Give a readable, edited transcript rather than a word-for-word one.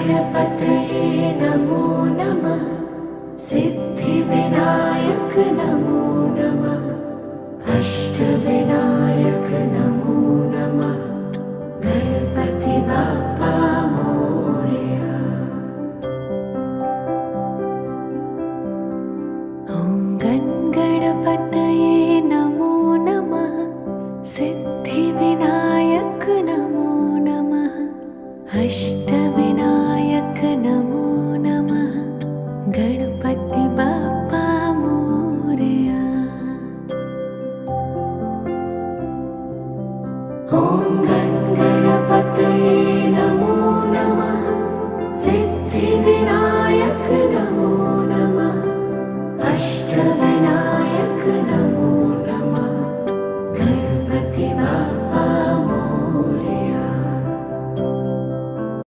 गणपतये नमो नमः। सिद्धिविनायक नमो नमः। अष्टविनायक नमो नमः। गणपति बाप्पा मोरया। ॐ गणपतये नमो नमः। सिद्धिविनायक नमो नमः।